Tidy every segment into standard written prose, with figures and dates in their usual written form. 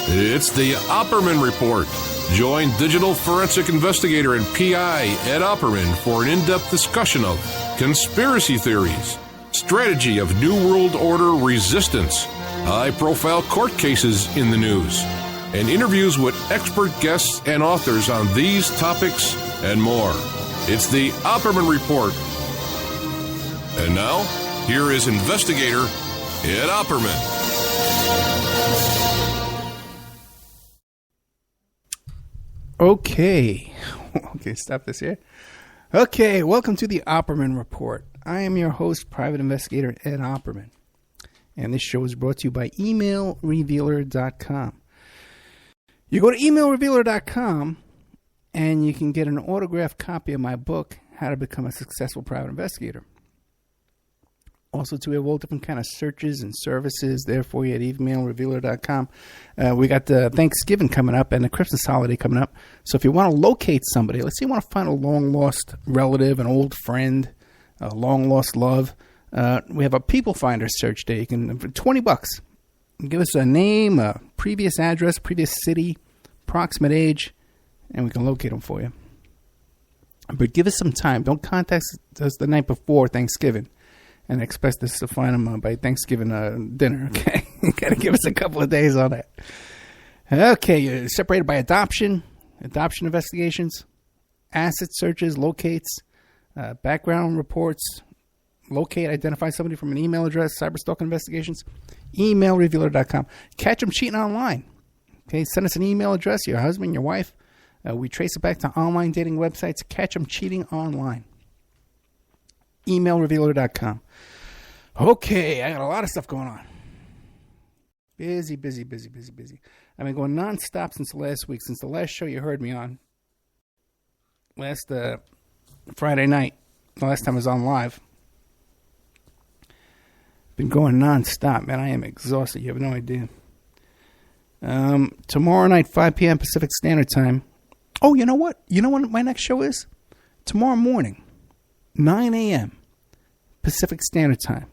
It's the Opperman Report. Join digital forensic investigator and PI Ed Opperman for an in-depth discussion of conspiracy theories, strategy of New World Order resistance, high-profile court cases in the news, and interviews with expert guests and authors on these topics and more. It's the Opperman Report. And now, here is investigator Ed Opperman. Okay, stop this here. Okay, welcome to the Opperman Report. I am your host, private investigator Ed Opperman. And this show is brought to you by emailrevealer.com. You go to emailrevealer.com and you can get an autographed copy of my book, How to Become a Successful Private Investigator. Also, we have all different kind of searches and services there for you at emailrevealer.com. We got the Thanksgiving coming up and the Christmas holiday coming up. So if you want to locate somebody, let's say you want to find a long-lost relative, an old friend, a long-lost love, we have a People Finder search there. You can, for $20, give us a name, a previous address, previous city, approximate age, and we can locate them for you. But give us some time. Don't contact us the night before Thanksgiving and expect us to find them by Thanksgiving dinner, okay? You got to give us a couple of days on that. Okay, you're separated by adoption investigations, asset searches, locates, background reports, locate, identify somebody from an email address, cyberstalking investigations, emailrevealer.com. Catch them cheating online. Okay, send us an email address, your husband, your wife. We trace it back to online dating websites. Catch them cheating online. Emailrevealer.com. Okay, I got a lot of stuff going on. Busy. I've been going nonstop since last week, since the last show you heard me on. Last Friday night, the last time I was on live. Been going nonstop, man. I am exhausted. You have no idea. Tomorrow night, 5 p.m. Pacific Standard Time. Oh, you know what? You know what my next show is? Tomorrow morning, 9 a.m. Pacific Standard Time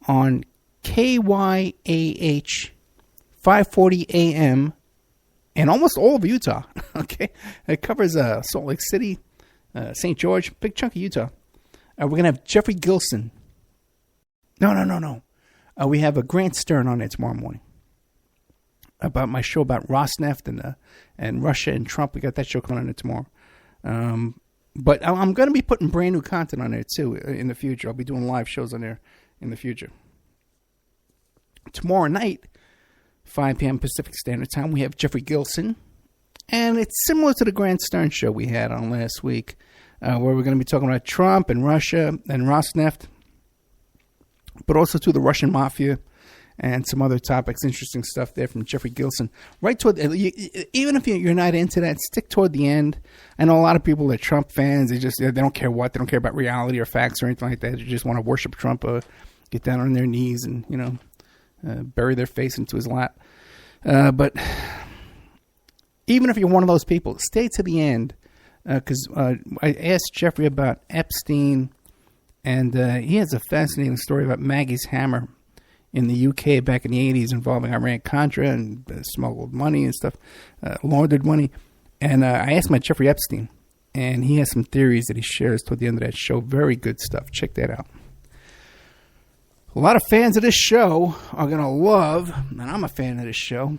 on KYAH 540 AM in almost all of Utah. Okay, it covers Salt Lake City, St. George, big chunk of Utah. We're gonna have Jeffrey Gilson. No. We have a Grant Stern on it tomorrow morning about my show about Rosneft and Russia and Trump. We got that show coming on it tomorrow. But I'm going to be putting brand new content on there, too, in the future. I'll be doing live shows on there in the future. Tomorrow night, 5 p.m. Pacific Standard Time, we have Jeffrey Gilson. And it's similar to the Grant Stern show we had on last week, where we're going to be talking about Trump and Russia and Rosneft, but also to the Russian mafia and some other topics, interesting stuff there from Jeffrey Gilson. Right toward, even if you're not into that, stick toward the end. I know a lot of people that are Trump fans. They don't care what, they don't care about reality or facts or anything like that. They just want to worship Trump, get down on their knees and bury their face into his lap. But even if you're one of those people, stay to the end, because I asked Jeffrey about Epstein, and he has a fascinating story about Maggie's Hammer in the UK back in the 80s involving Iran-Contra and smuggled money and stuff, laundered money. And I asked him about Jeffrey Epstein, and he has some theories that he shares toward the end of that show. Very good stuff. Check that out. A lot of fans of this show are going to love, and I'm a fan of this show,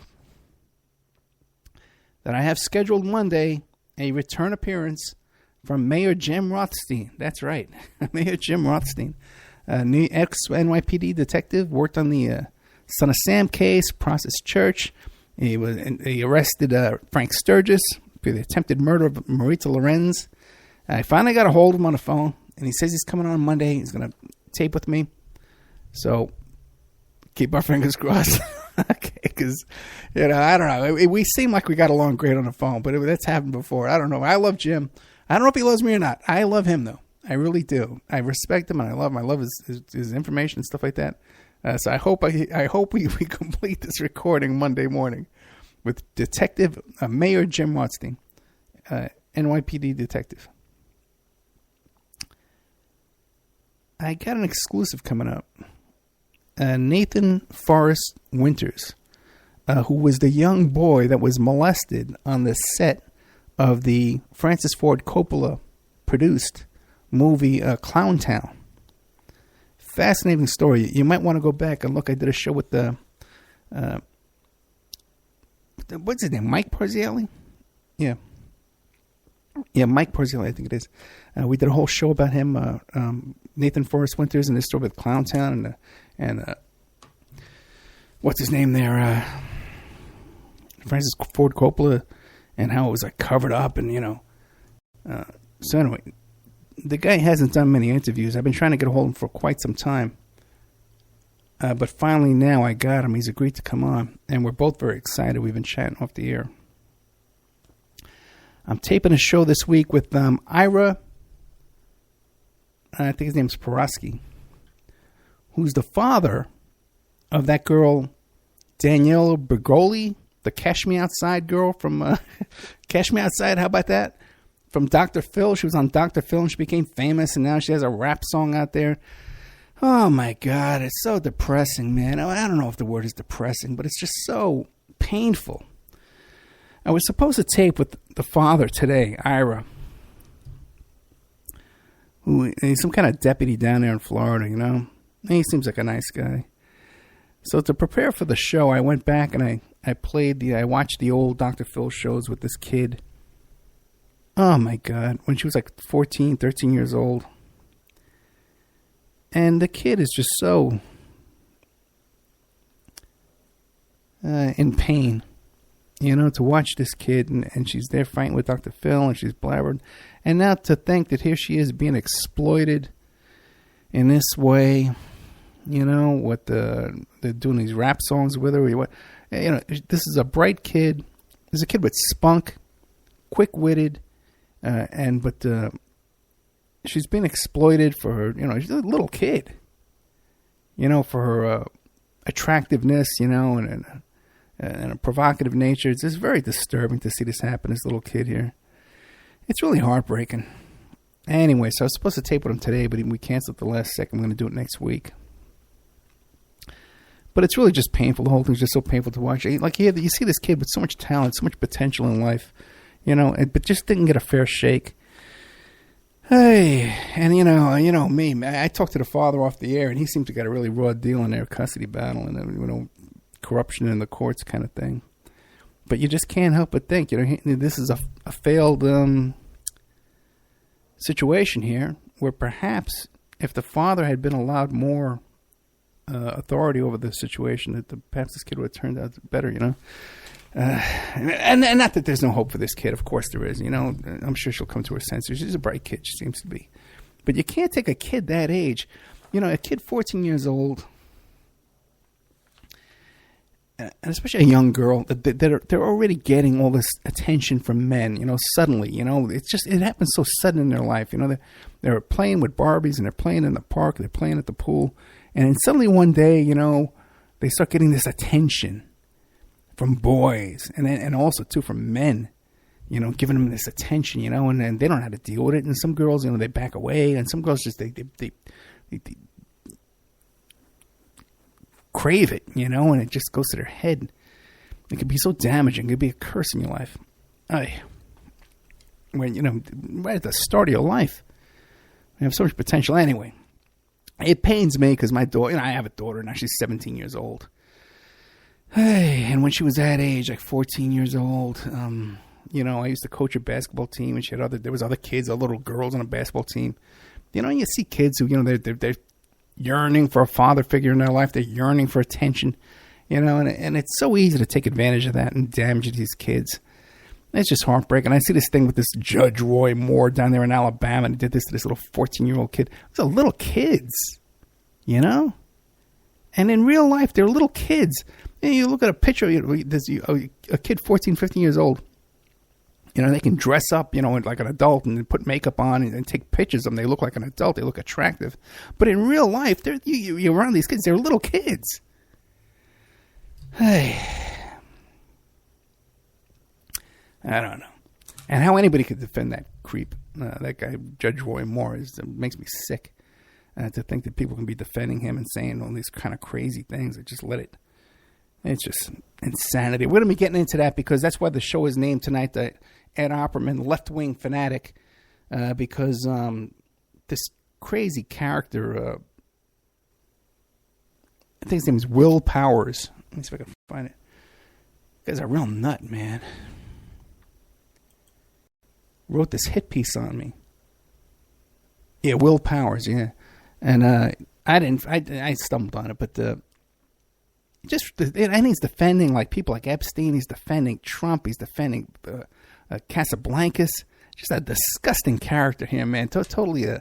that I have scheduled Monday a return appearance from Mayor Jim Rothstein. That's right, Mayor Jim Rothstein. New ex-NYPD detective, worked on the Son of Sam case, Process Church. He arrested Frank Sturgis for the attempted murder of Marita Lorenz. I finally got a hold of him on the phone, and he says he's coming on Monday. He's going to tape with me. So keep our fingers crossed. Okay, because, I don't know. We seem like we got along great on the phone, but that's happened before. I don't know. I love Jim. I don't know if he loves me or not. I love him, though. I really do. I respect him and I love him. I love his information and stuff like that. So I hope we complete this recording Monday morning with Detective Mayor Jim Rothstein, NYPD detective. I got an exclusive coming up. Nathan Forrest Winters who was the young boy that was molested on the set of the Francis Ford Coppola produced movie Clown Town. Fascinating story. You might want to go back and look. I did a show with what's his name? Mike Parzielli? Yeah, Mike Parzielli, I think it is. We did a whole show about him. Nathan Forrest Winters and this story with Clown Town and what's his name there? Francis Ford Coppola, and how it was like covered up, and so anyway, the guy hasn't done many interviews. I've been trying to get a hold of him for quite some time, but finally now I got him. He's agreed to come on, and we're both very excited. We've been chatting off the air. I'm taping a show this week with Ira, I think his name's Porosky, who's the father of that girl, Danielle Bergoli, the Cash Me Outside girl from Cash Me Outside. How about that? From Dr. Phil. She was on Dr. Phil and she became famous, and now she has a rap song out there. Oh my God, it's so depressing, man. I don't know if the word is depressing, but it's just so painful. I was supposed to tape with the father today, Ira, who is some kind of deputy down there in Florida, He seems like a nice guy. So to prepare for the show, I went back and I watched the old Dr. Phil shows with this kid. Oh my God, when she was like 14, 13 years old. And the kid is just so in pain. To watch this kid, and she's there fighting with Dr. Phil, and she's blabbering. And now to think that here she is being exploited in this way, what they're doing these rap songs with her. This is a bright kid. There's a kid with spunk, quick-witted, but she's being exploited for her, she's a little kid, for her attractiveness, and a provocative nature. It's just very disturbing to see this happen, this little kid here. It's really heartbreaking. Anyway, so I was supposed to tape with him today, but we canceled at the last second. I'm going to do it next week. But it's really just painful. The whole thing's just so painful to watch. Like, you see this kid with so much talent, so much potential in life, but just didn't get a fair shake. Hey, and me, I talked to the father off the air, and he seemed to get a really raw deal in their custody battle, and corruption in the courts kind of thing. But you just can't help but think, this is a failed situation here, where perhaps if the father had been allowed more authority over the situation, that perhaps this kid would have turned out better, and not that there's no hope for this kid. Of course there is. I'm sure she'll come to her senses. She's a bright kid, she seems to be. But you can't take a kid that age, a kid 14 years old, and especially a young girl, they're already getting all this attention from men, suddenly, it happens so sudden in their life. They're playing with Barbies, and they're playing in the park, they're playing at the pool, and then suddenly one day, they start getting this attention from boys, and also too from men, giving them this attention, and then they don't know how to deal with it. And some girls, they back away, and some girls just they crave it, and it just goes to their head. It can be so damaging. It can be a curse in your life. When right at the start of your life, you have so much potential. Anyway, it pains me because my daughter, I have a daughter now. She's 17 years old. Hey, and when she was that age, like 14 years old, I used to coach a basketball team, and there was other kids, little girls on a basketball team. You see kids who, they're yearning for a father figure in their life. They're yearning for attention, and it's so easy to take advantage of that and damage these kids. It's just heartbreaking. I see this thing with this Judge Roy Moore down there in Alabama, and he did this to this little 14-year-old kid. These are little kids, and in real life, they're little kids. And you look at a picture, there's a kid 14, 15 years old. They can dress up, like an adult and put makeup on and take pictures of them. They look like an adult. They look attractive. But in real life, you're around these kids. They're little kids. Hey. I don't know. And how anybody could defend that creep, that guy, Judge Roy Moore, makes me sick. To think that people can be defending him and saying all these kind of crazy things. I just let it It's just insanity. We're going to be getting into that because that's why the show is named tonight, the Ed Opperman Left-Wing Fanatic, because this crazy character, I think his name is Will Powers. Let me see if I can find it. This guy's a real nut, man. Wrote this hit piece on me. Yeah, Will Powers, yeah. And I stumbled on it, but and he's defending like people like Epstein. He's defending Trump. He's defending Casablancas. Just a disgusting character here, man. Totally, I'm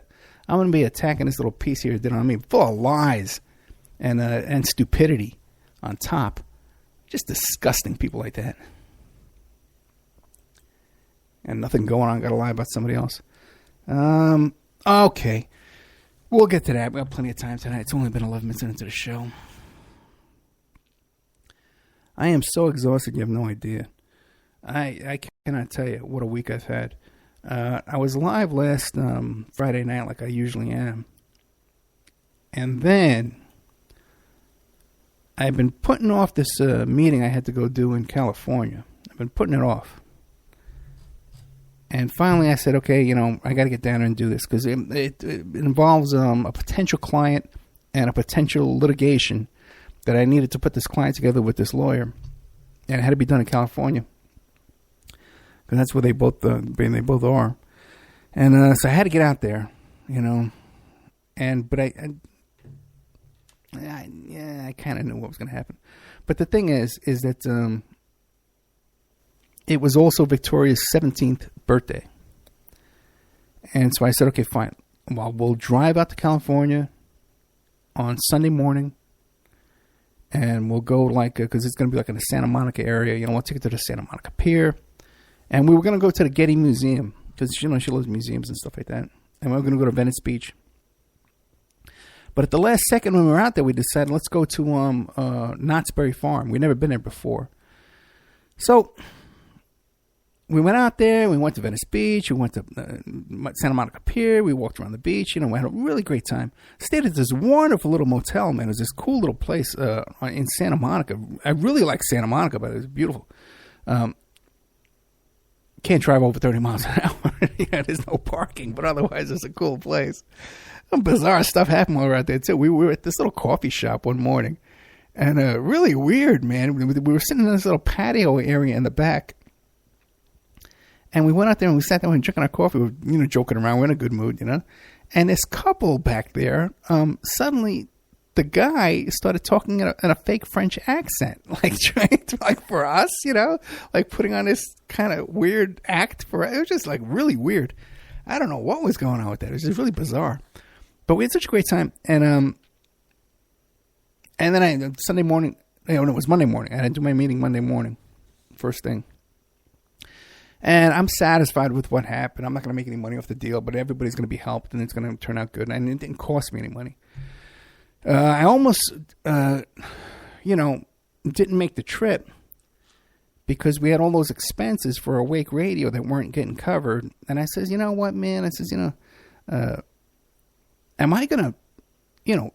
going to be attacking this little piece here. You know what I mean? Full of lies and stupidity on top. Just disgusting people like that. And nothing going on. Got to lie about somebody else. Okay. We'll get to that. We have plenty of time tonight. It's only been 11 minutes into the show. I am so exhausted, you have no idea. I cannot tell you what a week I've had. I was live last Friday night like I usually am. And then I've been putting off this meeting I had to go do in California. I've been putting it off. And finally I said, okay, I got to get down there and do this because it involves a potential client and a potential litigation that I needed to put this client together with this lawyer. And it had to be done in California. Because that's where they both are. And so I had to get out there, But I kind of knew what was going to happen. But the thing is that it was also Victoria's 17th birthday. And so I said, okay, fine. Well, we'll drive out to California on Sunday morning. And we'll go because it's going to be like in the Santa Monica area. We'll take it to the Santa Monica Pier. And we were going to go to the Getty Museum. Because, she loves museums and stuff like that. And we were going to go to Venice Beach. But at the last second when we were out there, we decided let's go to Knott's Berry Farm. We'd never been there before. So we went out there. We went to Venice Beach. We went to Santa Monica Pier. We walked around the beach. We had a really great time. Stayed at this wonderful little motel, man. It was this cool little place in Santa Monica. I really like Santa Monica, but it was beautiful. Can't drive over 30 miles an hour. There's no parking, but otherwise it's a cool place. Some bizarre stuff happened while we were out there, too. We were at this little coffee shop one morning, and really weird, man. We were sitting in this little patio area in the back, and we went out there and we sat there and drinking our coffee. We were, joking around. We're in a good mood, And this couple back there, suddenly the guy started talking in a fake French accent, like trying to, for us, like putting on this kind of weird act for us. It was just like really weird. I don't know what was going on with that. It was just really bizarre. But we had such a great time. And then Sunday morning, it was Monday morning. I had to do my meeting Monday morning, first thing. And I'm satisfied with what happened. I'm not going to make any money off the deal, but everybody's going to be helped, and it's going to turn out good. And it didn't cost me any money. I almost, didn't make the trip because we had all those expenses for Awake Radio that weren't getting covered. And I says, you know what, man? I says, am I going to,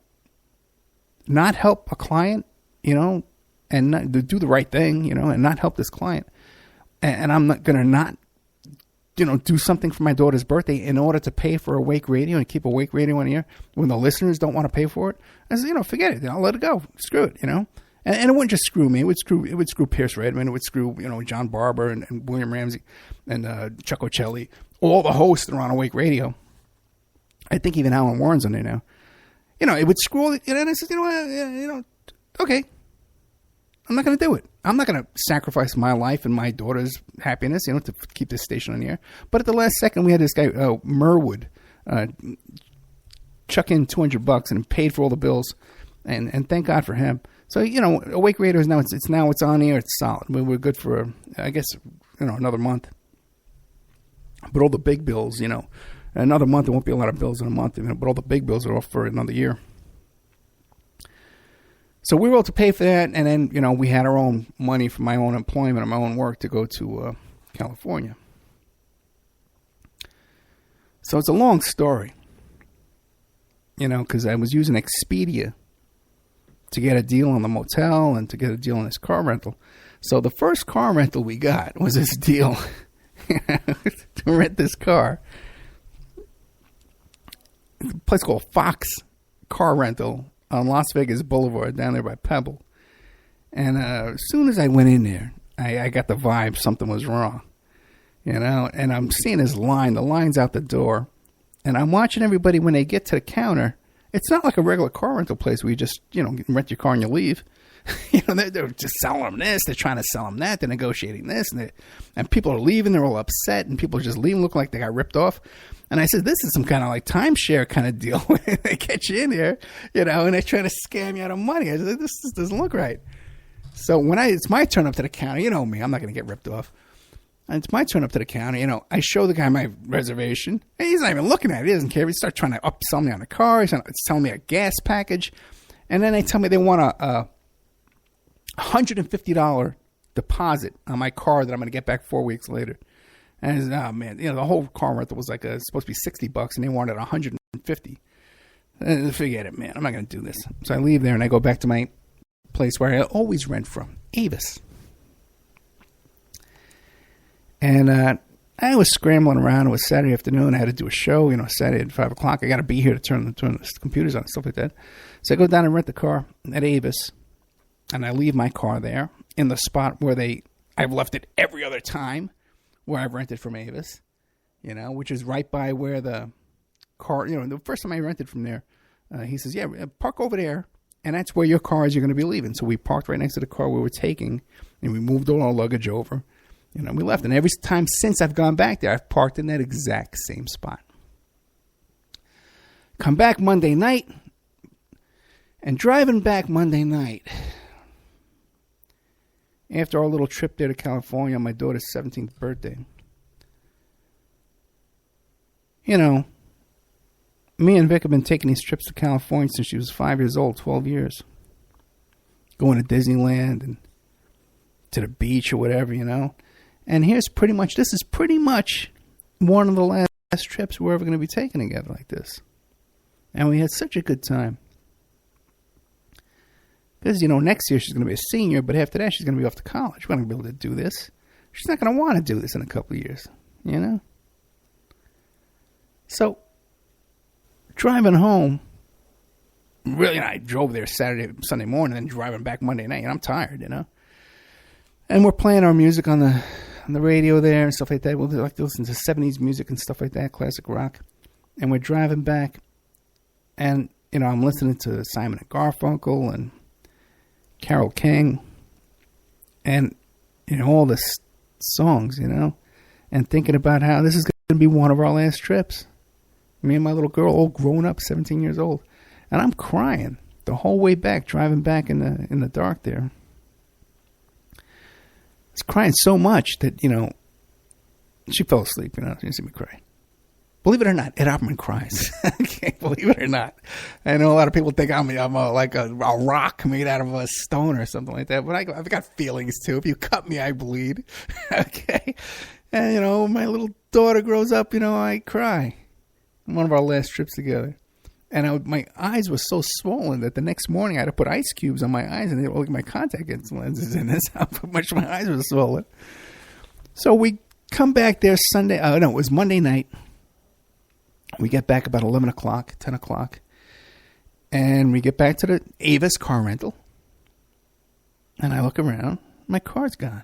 not help a client, and not, do the right thing, and not help this client? And I'm not going to not, do something for my daughter's birthday in order to pay for Awake Radio and keep Awake Radio on the air when the listeners don't want to pay for it. I said, forget it. I'll let it go. Screw it, And it wouldn't just screw me. It would screw Pierce Redmond. It would screw, John Barber and William Ramsey and Chuck Ocelli. All the hosts that are on Awake Radio. I think even Alan Warren's on there now. It would screw all and I said, okay. I'm not going to do it. I'm not going to sacrifice my life and my daughter's happiness, to keep this station on the air. But at the last second, we had this guy, Merwood, chuck in $200 and paid for all the bills. And thank God for him. So, Awake Radio is now, it's on the air. It's solid. We're good for, I guess, another month. But all the big bills, another month, there won't be a lot of bills in a month, but all the big bills are off for another year. So we were able to pay for that, and then, we had our own money from my own employment and my own work to go to California. So it's a long story, because I was using Expedia to get a deal on the motel and to get a deal on this car rental. So the first car rental we got was this deal to rent this car. It's a place called Fox Car Rental on Las Vegas Boulevard down there by Pebble. And as soon as I went in there, I got the vibe something was wrong. You know, and I'm seeing this line. The line's out the door. And I'm watching everybody when they get to the counter. It's not like a regular car rental place where you just, rent your car and you leave. They're just selling them this. They're trying to sell them that. They're negotiating this. And people are leaving. They're all upset. And people are just leaving looking like they got ripped off. And I said, this is some kind of like timeshare kind of deal. They get you in here, and they're trying to scam you out of money. I said, this doesn't look right. So when it's my turn up to the counter, you know me, I'm not going to get ripped off. And it's my turn up to the counter, I show the guy my reservation, and he's not even looking at it. He doesn't care. He starts trying to upsell me on the car. He's telling me a gas package. And then they tell me they want a $150 deposit on my car that I'm going to get back 4 weeks later. And I said, oh, man, the whole car rental was like supposed to be $60, and they wanted $150. Forget it, man. I'm not going to do this. So I leave there, and I go back to my place where I always rent from, Avis. And I was scrambling around. It was Saturday afternoon. I had to do a show, Saturday at 5 o'clock. I got to be here to turn the computers on and stuff like that. So I go down and rent the car at Avis, and I leave my car there in the spot where I've left it every other time where I've rented from Avis, which is right by where the car, the first time I rented from there, he says, yeah, park over there, and that's where your cars are going to be leaving. So we parked right next to the car we were taking, and we moved all our luggage over. We left. And every time since I've gone back there, I've parked in that exact same spot. Come back Monday night. And driving back Monday night, after our little trip there to California on my daughter's 17th birthday, me and Vic have been taking these trips to California since she was 5 years old, 12 years. Going to Disneyland and to the beach or whatever, And this is pretty much one of the last trips we're ever going to be taking together like this. And we had such a good time. Because, next year she's going to be a senior, but after that she's going to be off to college. We're not going to be able to do this. She's not going to want to do this in a couple of years, So, driving home, really, I drove there Sunday morning, and driving back Monday night, and I'm tired, And we're playing our music on the radio there and stuff like that. We'll like to listen to 70s music and stuff like that, classic rock. And we're driving back, and, I'm listening to Simon and Garfunkel and Carole King and, all the songs, and thinking about how this is going to be one of our last trips. Me and my little girl, all grown up, 17 years old. And I'm crying the whole way back, driving back in the dark there. I was crying so much that, she fell asleep, She didn't see me cry. Believe it or not, Ed Opperman cries. Okay, believe it or not. I know a lot of people think I'm like a rock made out of a stone or something like that, but I've got feelings too. If you cut me, I bleed. Okay? And, my little daughter grows up, I cry. One of our last trips together. And my eyes were so swollen that the next morning I had to put ice cubes on my eyes, and they were like my contact lenses in. That's how much my eyes were swollen. So we come back there Sunday. It was Monday night. We get back about 11 o'clock, 10 o'clock. And we get back to the Avis car rental. And I look around. My car's gone.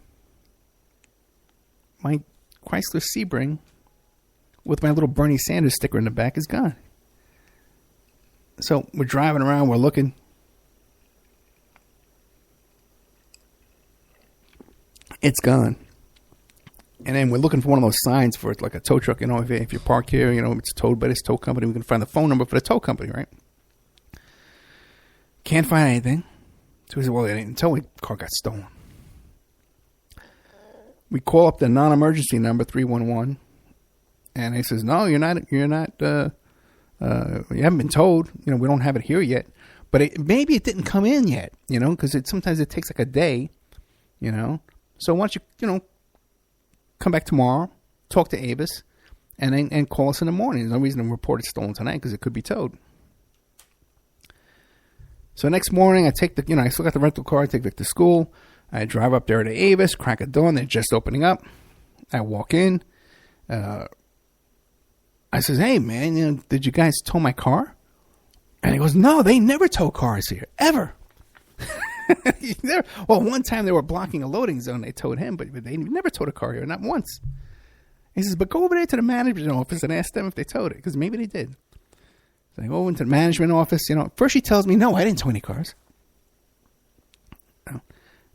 My Chrysler Sebring with my little Bernie Sanders sticker in the back is gone. So we're driving around. We're looking. It's gone. And then we're looking for one of those signs for it, like a tow truck. If you park here, it's towed by this tow company. We can find the phone number for the tow company, right? Can't find anything. So we said, well, they didn't tell me the car got stolen. We call up the non-emergency number, 311. And he says, no, you're not, you haven't been told. We don't have it here yet. But maybe it didn't come in yet, because sometimes it takes like a day, So why don't you, come back tomorrow, talk to Avis, and call us in the morning. There's no reason to report it stolen tonight because it could be towed. So next morning, I take I still got the rental car. I take Vic to school. I drive up there to Avis, crack of dawn. They're just opening up. I walk in. I says, hey, man, did you guys tow my car? And he goes, no, they never tow cars here, ever. Well, one time they were blocking a loading zone. They towed him, but they never towed a car here, not once. He says, but go over there to the management office and ask them if they towed it, because maybe they did. So I go over into the management office. First she tells me, no, I didn't tow any cars.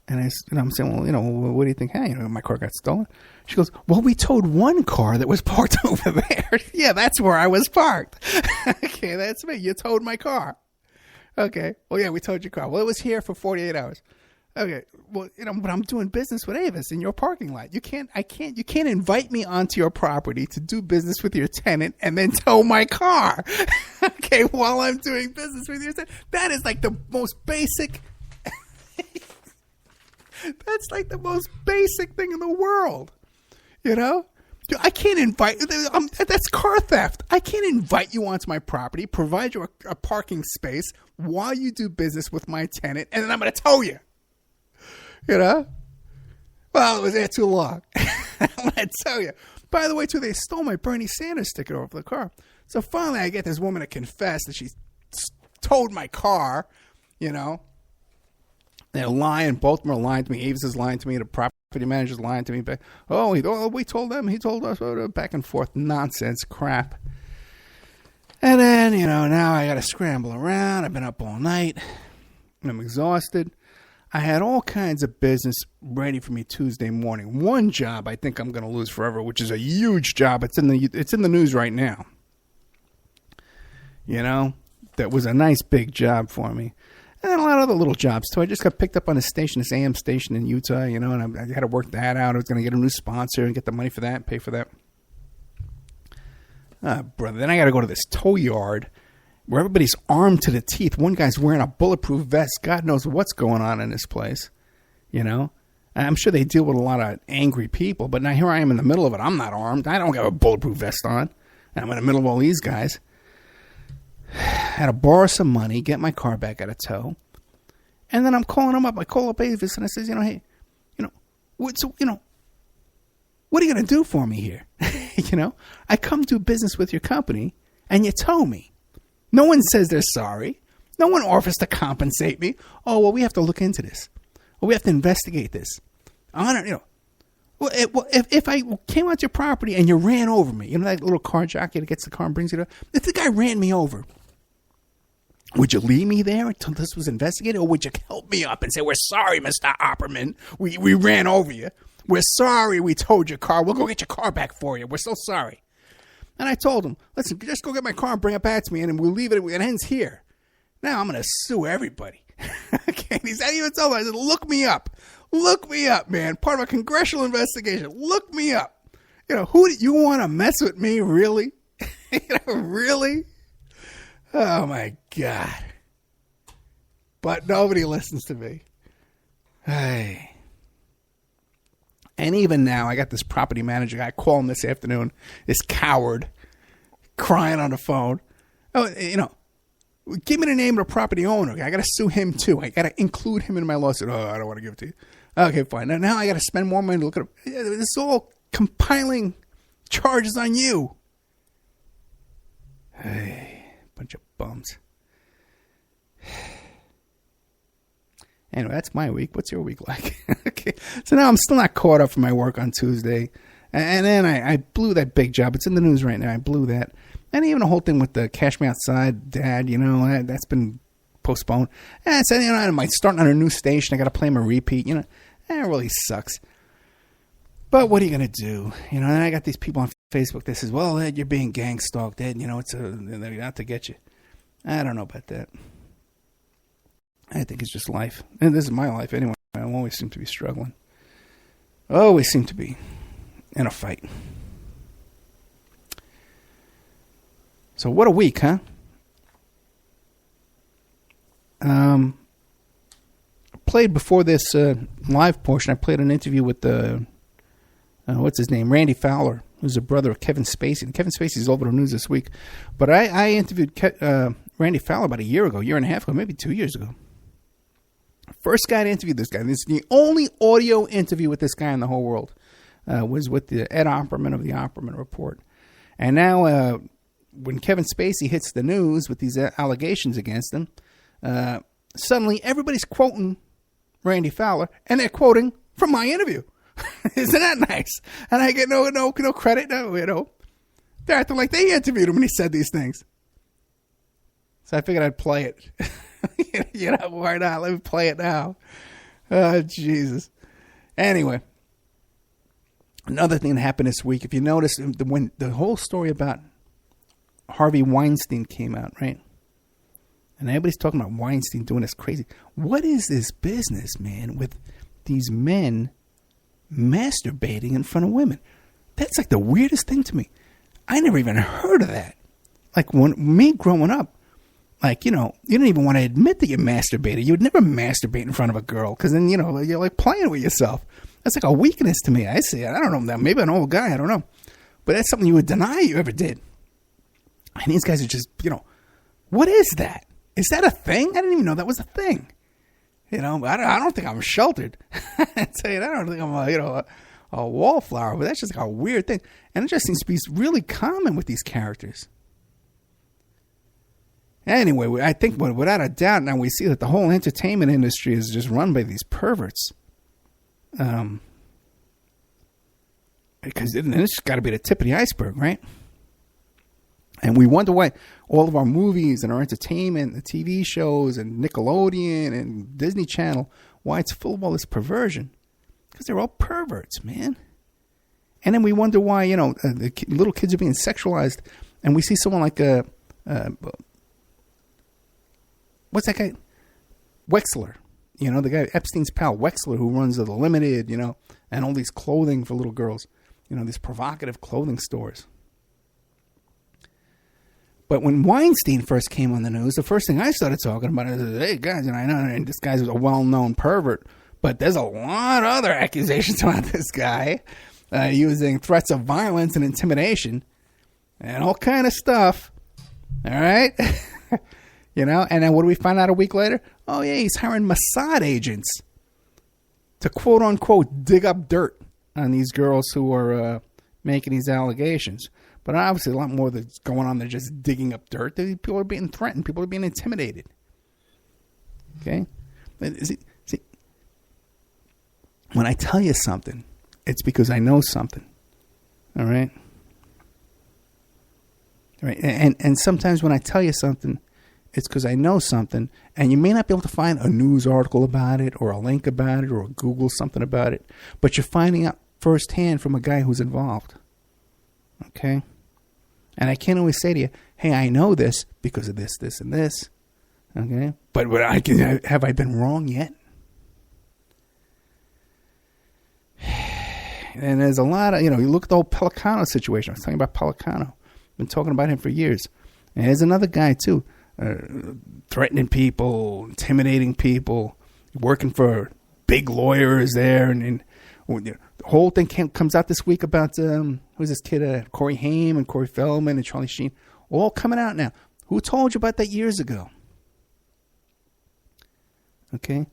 And I'm saying, well, what do you think? Hey, my car got stolen. She goes, well, we towed one car that was parked over there. Yeah, that's where I was parked. Okay, that's me. You towed my car. Okay. Well, yeah, we towed your car. Well, it was here for 48 hours. Okay. Well, but I'm doing business with Avis in your parking lot. You can't invite me onto your property to do business with your tenant and then tow my car. Okay, while I'm doing business with your tenant. That is like the most basic. That's like the most basic thing in the world. I can't invite. That's car theft. I can't invite you onto my property, provide you a parking space while you do business with my tenant, and then I'm going to tow you. Well, it was there too long. I'm going to tell you. By the way, too, they stole my Bernie Sanders sticker off the car. So finally, I get this woman to confess that she towed my car. They're lying. Both of them are lying to me. Avis is lying to me. The property manager's lying to me. But, we told them. He told us. Back and forth. Nonsense. Crap. And then, now I got to scramble around. I've been up all night. And I'm exhausted. I had all kinds of business ready for me Tuesday morning. One job I think I'm going to lose forever, which is a huge job. It's in the news right now. That was a nice big job for me. And then a lot of other little jobs, too. I just got picked up on this AM station in Utah, and I had to work that out. I was going to get a new sponsor and get the money for that, pay for that. Brother, then I got to go to this tow yard where everybody's armed to the teeth. One guy's wearing a bulletproof vest. God knows what's going on in this place, I'm sure they deal with a lot of angry people, but now here I am in the middle of it. I'm not armed. I don't have a bulletproof vest on. I'm in the middle of all these guys. Had to borrow some money, get my car back out of tow. And then I'm calling them up. I call up Avis and I says, hey, what are you going to do for me here? I come do business with your company and you tow me. No one says they're sorry. No one offers to compensate me. Oh, well, we have to look into this. Well, we have to investigate this. If I came onto your property and you ran over me, that little car jockey that gets the car and brings it up, if the guy ran me over, would you leave me there until this was investigated, or would you help me up and say, we're sorry, Mr. Opperman, we ran over you. We're sorry we towed your car. We'll go get your car back for you. We're so sorry. And I told him, listen, just go get my car and bring it back to me, and we'll leave it. It ends here. Now I'm going to sue everybody. Okay, he's not even told me. I said, look me up. Look me up, man. Part of a congressional investigation. Look me up. Who do you want to mess with me, really? Really? Oh, my God. But nobody listens to me. Hey. And even now, I got this property manager guy calling this afternoon, this coward, crying on the phone. Oh, give me the name of the property owner. I got to sue him, too. I got to include him in my lawsuit. Oh, I don't want to give it to you. Okay, fine. Now I got to spend more money to look at it. This is all compiling charges on you. Hey, bunch of bums. Anyway, that's my week. What's your week like? Okay. So now I'm still not caught up from my work on Tuesday. And then I blew that big job. It's in the news right now. I blew that. And even the whole thing with the Cash Me Outside dad, that's been postponed. And so, I might start on a new station. I got to play him a repeat. It really sucks. But what are you going to do? And I got these people on Facebook that says, well, Ed, you're being gang stalked, Ed. They're out to get you. I don't know about that. I think it's just life. And this is my life anyway. I always seem to be struggling. Always seem to be in a fight. So what a week, huh? Played before this live portion. I played an interview with what's his name, Randy Fowler, who's the brother of Kevin Spacey. And Kevin Spacey's all over the news this week. But I interviewed Randy Fowler about a year and a half ago, maybe 2 years ago. First guy to interview this guy. This is the only audio interview with this guy in the whole world. Was with the Ed Opperman of the Opperman Report. And now when Kevin Spacey hits the news with these allegations against him, suddenly everybody's quoting Randy Fowler, and they're quoting from my interview. Isn't that nice? And I get no credit. No, they're acting like they interviewed him when he said these things. So I figured I'd play it. Why not? Let me play it now. Oh, Jesus. Anyway, another thing that happened this week, if you notice, when the whole story about Harvey Weinstein came out, right? And everybody's talking about Weinstein doing this crazy. What is this business, man, with these men masturbating in front of women? That's like the weirdest thing to me. I never even heard of that. Like when me growing up, like, you didn't even want to admit that you masturbated. You would never masturbate in front of a girl because then, you're like playing with yourself. That's like a weakness to me. I see it. I don't know. Maybe an old guy. I don't know. But that's something you would deny you ever did. And these guys are just, what is that? Is that a thing? I didn't even know that was a thing. I don't think I'm sheltered. I tell you, I don't think I'm a wallflower, but that's just like a weird thing. And it just seems to be really common with these characters. Anyway, I think without a doubt now we see that the whole entertainment industry is just run by these perverts. Because it's got to be the tip of the iceberg, right? And we wonder why all of our movies and our entertainment, the TV shows and Nickelodeon and Disney Channel, why it's full of all this perversion. Because they're all perverts, man. And then we wonder why, the little kids are being sexualized. And we see someone like what's that guy? Wexler. The guy, Epstein's pal, Wexler, who runs the Limited, and all these clothing for little girls. These provocative clothing stores. But when Weinstein first came on the news, the first thing I started talking about is, hey, guys, I know this guy's a well-known pervert, but there's a lot of other accusations about this guy using threats of violence and intimidation and all kind of stuff. All right? And then what do we find out a week later? Oh, yeah, he's hiring Mossad agents to quote-unquote dig up dirt on these girls who are making these allegations. But obviously a lot more that's going on than just digging up dirt. People are being threatened. People are being intimidated. Okay? See, when I tell you something, it's because I know something. All right? All right. And sometimes when I tell you something, it's because I know something, and you may not be able to find a news article about it or a link about it or Google something about it, but you're finding out firsthand from a guy who's involved. Okay? And I can't always say to you, hey, I know this because of this, this, and this. Okay? But have I been wrong yet? And there's a lot of, you look at the whole Pelicano situation. I was talking about Pelicano. I've been talking about him for years. And there's another guy, too. Threatening people, intimidating people, working for big lawyers there, and the whole thing comes out this week about who's this kid, Corey Haim and Corey Feldman and Charlie Sheen, all coming out now. Who told you about that years ago? Okay,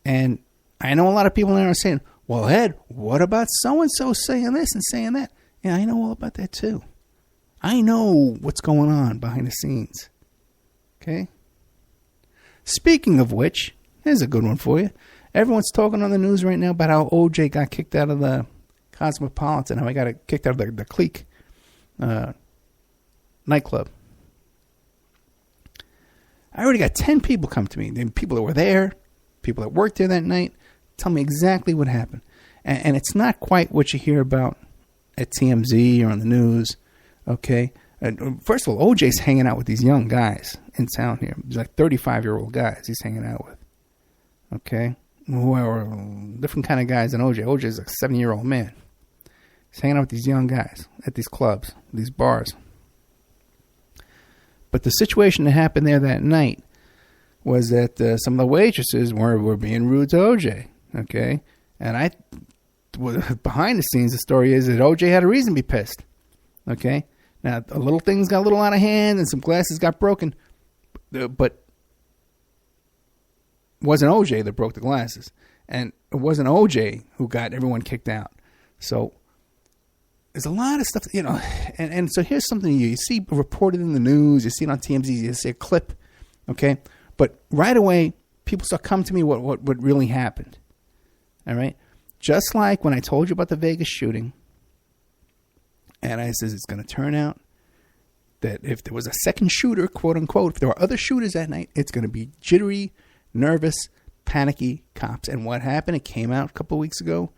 and I know a lot of people there are saying, "Well, Ed, what about so and so saying this and saying that?" Yeah, I know all about that too. I know what's going on behind the scenes. Okay. Speaking of which, here's a good one for you. Everyone's talking on the news right now about how OJ got kicked out of the Cosmopolitan, how he got kicked out of the Clique nightclub. I already got 10 people come to me. People that were there, people that worked there that night, tell me exactly what happened. And it's not quite what you hear about at TMZ or on the news. Okay. First of all, OJ's hanging out with these young guys in town here. These like 35-year-old guys he's hanging out with. Okay? Who are different kind of guys than OJ. OJ's like a 7-year-old man. He's hanging out with these young guys at these clubs, these bars. But the situation that happened there that night was that some of the waitresses were being rude to OJ. Okay? And behind the scenes, the story is that OJ had a reason to be pissed. Okay? Now, the little things got a little out of hand and some glasses got broken. But it wasn't OJ that broke the glasses. And it wasn't OJ who got everyone kicked out. So there's a lot of stuff, and so here's something you see reported in the news, you see it on TMZ, you see a clip, okay? But right away, people start coming to me what really happened, all right? Just like when I told you about the Vegas shooting, and I says it's going to turn out that if there was a second shooter, quote unquote, if there were other shooters that night, it's going to be jittery, nervous, panicky cops. And what happened? It came out a couple of weeks ago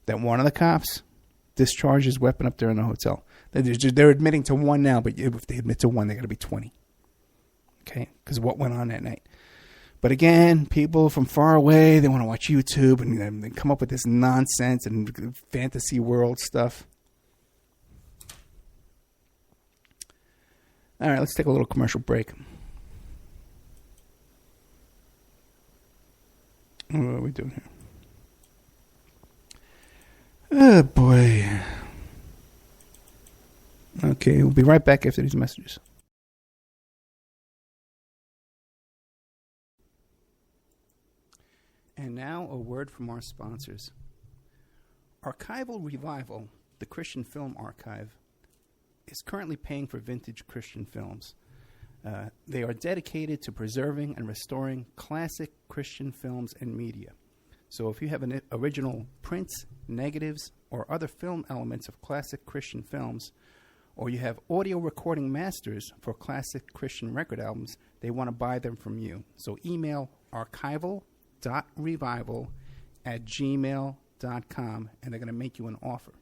that one of the cops discharged his weapon up there in the hotel. They're admitting to one now, but if they admit to one, they're going to be 20. Okay? Because of what went on that night. But again, people from far away, they want to watch YouTube and they come up with this nonsense and fantasy world stuff. All right, let's take a little commercial break. What are we doing here? Oh, boy. Okay, we'll be right back after these messages. And now a word from our sponsors. Archival Revival, the Christian Film Archive, is currently paying for vintage Christian films. They are dedicated to preserving and restoring classic Christian films and media. So if you have an original prints, negatives, or other film elements of classic Christian films, or you have audio recording masters for classic Christian record albums, they want to buy them from you. So email archival.revival@gmail.com and they're going to make you an offer.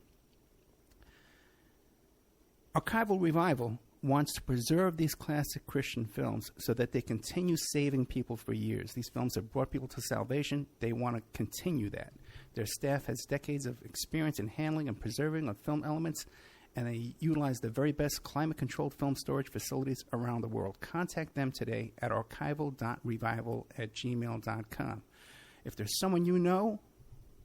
Archival Revival wants to preserve these classic Christian films so that they continue saving people for years. These films have brought people to salvation. They want to continue that. Their staff has decades of experience in handling and preserving of film elements, and they utilize the very best climate-controlled film storage facilities around the world. Contact them today at archival.revival@gmail.com. If there's someone you know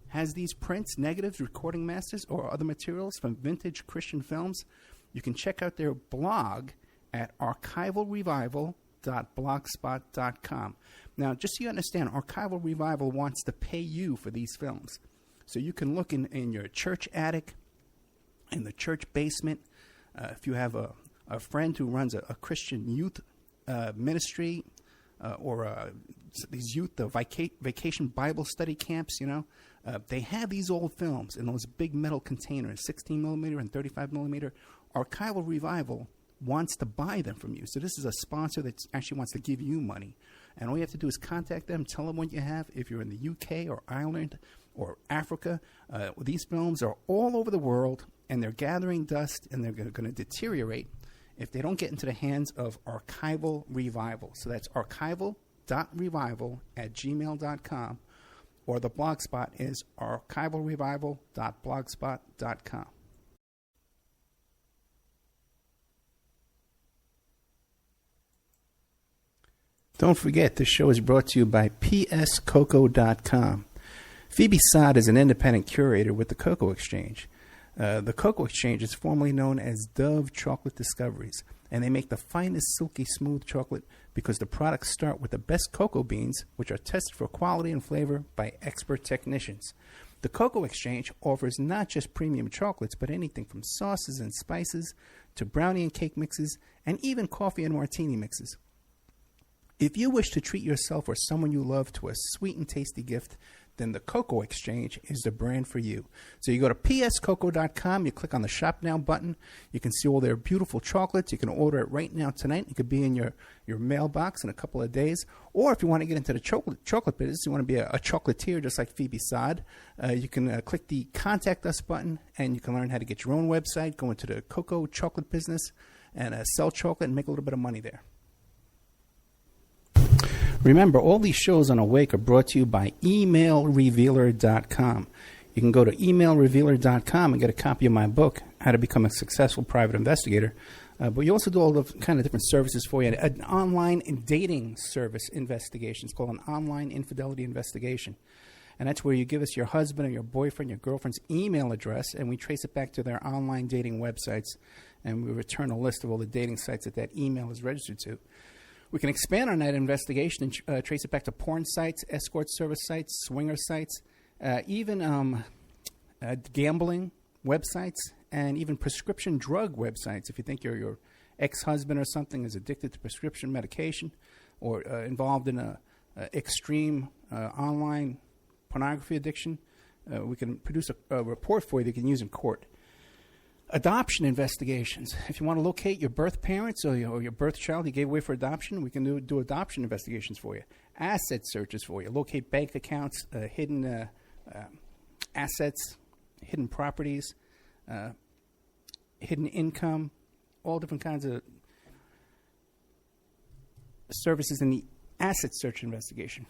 has these prints, negatives, recording masters, or other materials from vintage Christian films, you can check out their blog at archivalrevival.blogspot.com. Now, just so you understand, Archival Revival wants to pay you for these films. So you can look in your church attic, in the church basement. If you have a friend who runs a Christian youth ministry or these youth vacation Bible study camps, they have these old films in those big metal containers, 16 millimeter and 35 millimeter. Archival Revival wants to buy them from you. So this is a sponsor that actually wants to give you money. And all you have to do is contact them, tell them what you have. If you're in the UK or Ireland or Africa, these films are all over the world, and they're gathering dust, and they're going to deteriorate if they don't get into the hands of Archival Revival. So that's archival.revival@gmail.com, or the blog spot is archivalrevival.blogspot.com. Don't forget, this show is brought to you by pscoco.com. Phoebe Sod is an independent curator with the Cocoa Exchange. The Cocoa Exchange is formerly known as Dove Chocolate Discoveries, and they make the finest silky smooth chocolate because the products start with the best cocoa beans, which are tested for quality and flavor by expert technicians. The Cocoa Exchange offers not just premium chocolates, but anything from sauces and spices to brownie and cake mixes, and even coffee and martini mixes. If you wish to treat yourself or someone you love to a sweet and tasty gift, then the Cocoa Exchange is the brand for you. So you go to pscoco.com, you click on the Shop Now button, you can see all their beautiful chocolates, you can order it right now tonight, it could be in your mailbox in a couple of days, or if you want to get into the chocolate business, you want to be a chocolatier just like Phoebe Sod, you can click the Contact Us button, and you can learn how to get your own website, go into the cocoa chocolate business, and sell chocolate and make a little bit of money there. Remember, all these shows on Awake are brought to you by emailrevealer.com. You can go to emailrevealer.com and get a copy of my book, How to Become a Successful Private Investigator. But you also do all the kind of different services for you. An online dating service investigation. It's called an online infidelity investigation. And that's where you give us your husband or your boyfriend, your girlfriend's email address, and we trace it back to their online dating websites, and we return a list of all the dating sites that email is registered to. We can expand on that investigation and trace it back to porn sites, escort service sites, swinger sites, even gambling websites, and even prescription drug websites. If you think your ex-husband or something is addicted to prescription medication or involved in a extreme online pornography addiction, we can produce a report for you that you can use in court. Adoption investigations. If you want to locate your birth parents or your birth child you gave away for adoption, we can do adoption investigations for you. Asset searches for you. Locate bank accounts, hidden assets, hidden properties, hidden income, all different kinds of services in the asset search investigation.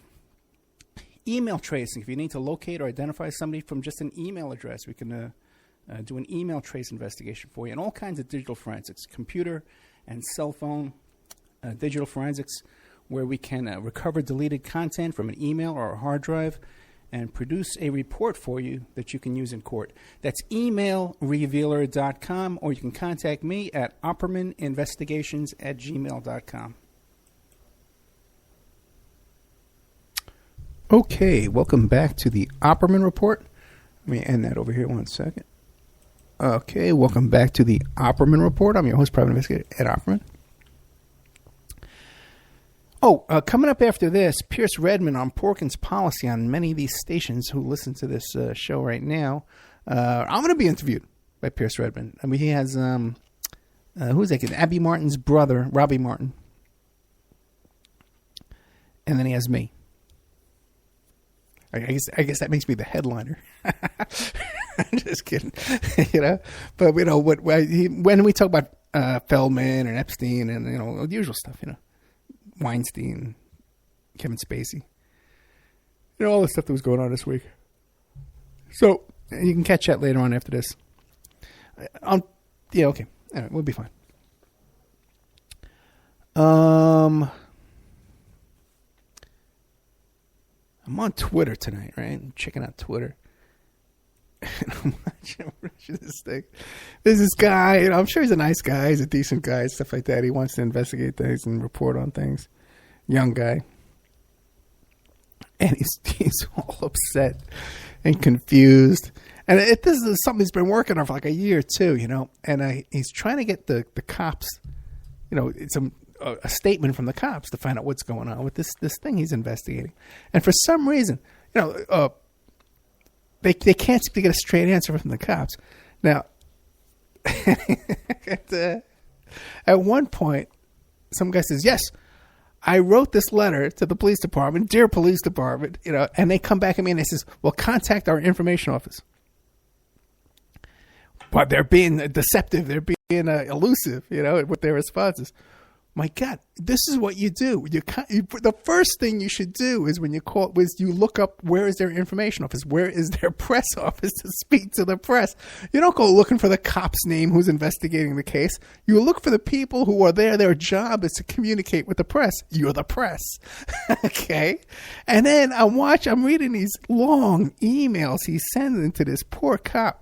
Email tracing. If you need to locate or identify somebody from just an email address, we can do an email trace investigation for you, and all kinds of digital forensics, computer and cell phone digital forensics, where we can recover deleted content from an email or a hard drive and produce a report for you that you can use in court. That's emailrevealer.com, or you can contact me at oppermaninvestigations@gmail.com. Okay, welcome back to the Opperman Report. Let me end that over here 1 second. Okay, welcome back to the Opperman Report. I'm your host, Private Investigator Ed Opperman. Coming up after this, Pierce Redmond on Porkins policy on many of these stations who listen to this show right now. I'm going to be interviewed by Pierce Redmond. I mean, he has, who's that kid? Abby Martin's brother, Robbie Martin. And then he has me. I guess that makes me the headliner. I'm just kidding, But when we talk about Feldman and Epstein and the usual stuff, Weinstein, Kevin Spacey, all the stuff that was going on this week. So you can catch that later on after this. Okay, all right, we'll be fine. I'm on Twitter tonight, right? I'm checking out Twitter. And I'm watching this thing. There's this guy, I'm sure he's a nice guy. He's a decent guy, stuff like that. He wants to investigate things and report on things. Young guy. And he's all upset and confused. And this is something he's been working on for like a year or two, And he's trying to get the cops, a statement from the cops to find out what's going on with this thing he's investigating. And for some reason, they can't seem to get a straight answer from the cops. Now, at one point, some guy says, yes, I wrote this letter to the police department, dear police department, and they come back at me and they says, well, contact our information office. But they're being deceptive. They're being elusive, with their responses. My God, this is what you do. The first thing you should do is when you call, you look up where is their information office, where is their press office to speak to the press. You don't go looking for the cop's name who's investigating the case. You look for the people who are there. Their job is to communicate with the press. You're the press, okay? And then I'm reading these long emails he's sending to this poor cop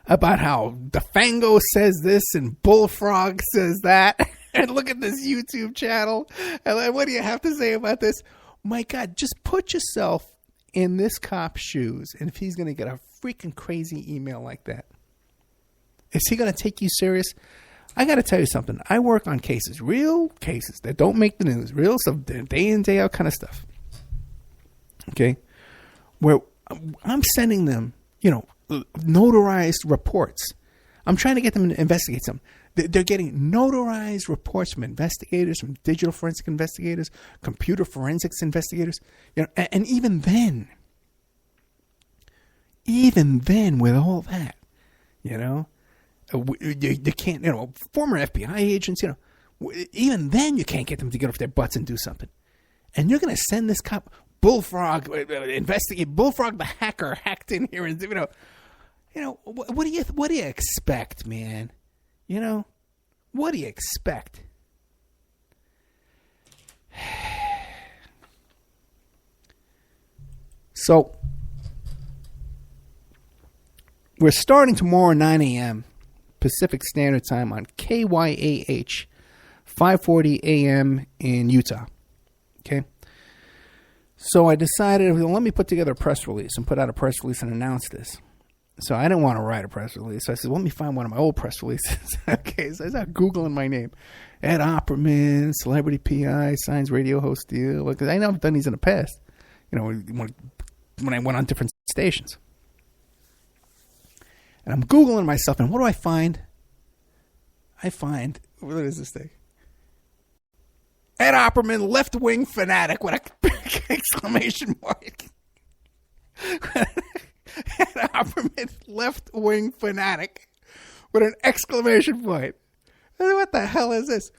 about how DeFango says this and Bullfrog says that. And look at this YouTube channel. And what do you have to say about this? My God, just put yourself in this cop's shoes. And if he's going to get a freaking crazy email like that, is he going to take you serious? I got to tell you something. I work on cases, real cases that don't make the news, real stuff, day in, day out kind of stuff. Okay? Where I'm sending them, notarized reports. I'm trying to get them to investigate something. They're getting notarized reports from investigators, from digital forensic investigators, computer forensics investigators. And even then with all that, you can't, former FBI agents, even then you can't get them to get off their butts and do something. And you're going to send this cop, Bullfrog, investigate. Bullfrog the hacker hacked in here, and what do you expect, man? What do you expect? So we're starting tomorrow 9 a.m. Pacific Standard Time on KYAH 5:40 a.m. in Utah. Okay. So I decided, well, let me put together a press release and put out a press release and announce this. So I didn't want to write a press release. So I said, let me find one of my old press releases. Okay, so I started Googling my name. Ed Opperman, celebrity PI, signs radio host deal. Because I know I've done these in the past, when I went on different stations. And I'm Googling myself, and what do I find? What is this thing? Ed Opperman, left-wing fanatic with an exclamation mark. Ed Opperman, left-wing fanatic with an exclamation point. What the hell is this?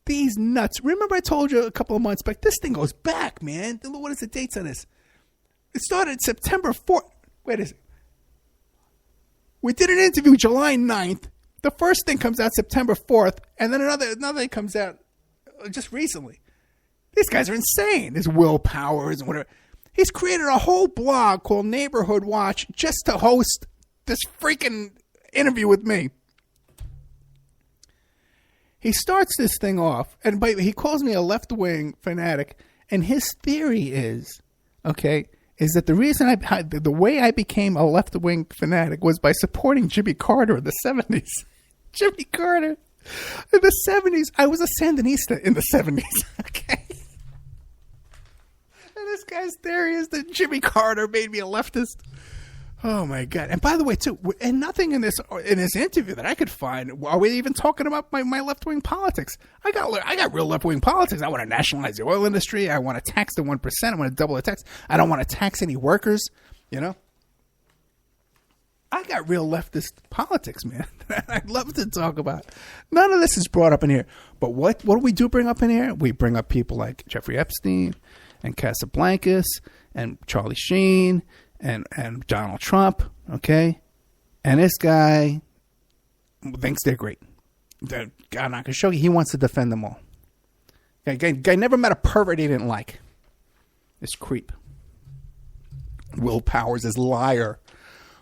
These nuts. Remember I told you a couple of months back, this thing goes back, man. What is the dates on this? It started September 4th. Wait a second. We did an interview July 9th. The first thing comes out September 4th, and then another thing comes out just recently. These guys are insane. There's Will Powers and whatever. He's created a whole blog called Neighborhood Watch just to host this freaking interview with me. He starts this thing off, and he calls me a left-wing fanatic, and his theory is that the reason the way I became a left-wing fanatic was by supporting Jimmy Carter in the 70s. Jimmy Carter. In the 70s, I was a Sandinista in the 70s, okay? And this guy's theory is that Jimmy Carter made me a leftist. Oh, my God. And by the way, too, and nothing in this interview that I could find, are we even talking about my left-wing politics? I got real left-wing politics. I want to nationalize the oil industry. I want to tax the 1%. I want to double the tax. I don't want to tax any workers, I got real leftist politics, man. I'd love to talk about. None of this is brought up in here. But what do we do bring up in here? We bring up people like Jeffrey Epstein and Casablancas and Charlie Sheen and Donald Trump, okay? And this guy thinks they're great. God, I'm not going to show you. He wants to defend them all. Guy never met a pervert he didn't like. This creep. Will Powers is liar.